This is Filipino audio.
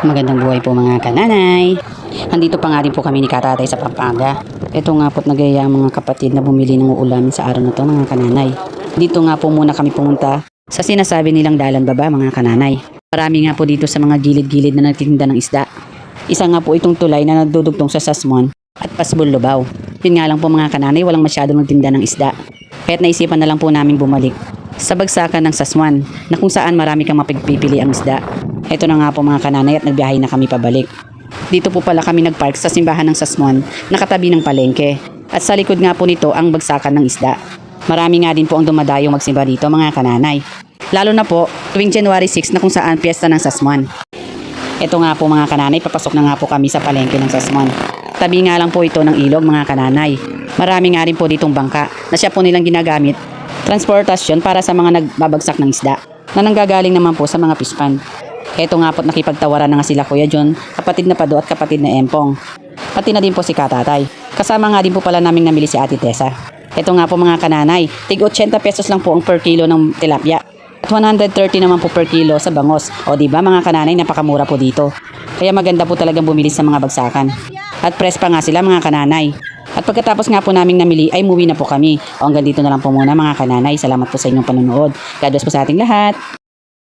Magandang buhay po mga kananay. Andito pa nga rin po kami ni Katatay sa Pampanga. Ito nga po't nagaya ang mga kapatid na bumili ng ulam sa araw na to mga kananay. Dito nga po muna kami pumunta sa sinasabi nilang dalan baba mga kananay. Marami nga po dito sa mga gilid-gilid na nagtitinda ng isda. Isa nga po itong tulay na nagdudugtong sa Sasmuan at Pasbol Lubao. Yun nga lang po mga kananay, walang masyadong nagtinda ng isda. Kaya't naisipan na lang po namin bumalik sa bagsakan ng Sasmuan na kung saan marami kang mapagpipili ang isda. Ito na nga po mga kananay at nagbiyahe na kami pabalik. Dito po pala kami nagpark sa simbahan ng Sasmuan, nakatabi ng palengke. At sa likod nga po nito ang bagsakan ng isda. Marami nga din po ang dumadayong magsimba dito mga kananay. Lalo na po tuwing January 6 na kung saan piyesta ng Sasmuan. Ito nga po mga kananay, papasok na nga po kami sa palengke ng Sasmuan. Tabi nga lang po ito ng ilog mga kananay. Marami nga rin po ditong bangka na siya po nilang ginagamit transportasyon para sa mga nagbabagsak ng isda na nanggagaling naman po sa mga pispan. Eto nga po't nakipagtawaran na nga sila Kuya John, kapatid na Pado at kapatid na Empong. Pati na din po si Katatay. Kasama nga din po pala naming namili si Ate Tessa. Eto nga po mga kananay, tig 80 pesos lang po ang per kilo ng tilapia. At 130 naman po per kilo sa bangos. O diba mga kananay, napakamura po dito. Kaya maganda po talagang bumili sa mga bagsakan. At press pa nga sila mga kananay. At pagkatapos nga po naming namili ay umuwi na po kami. O hanggang dito na lang po muna mga kananay. Salamat po sa inyong panonood. God bless po sa ating lahat.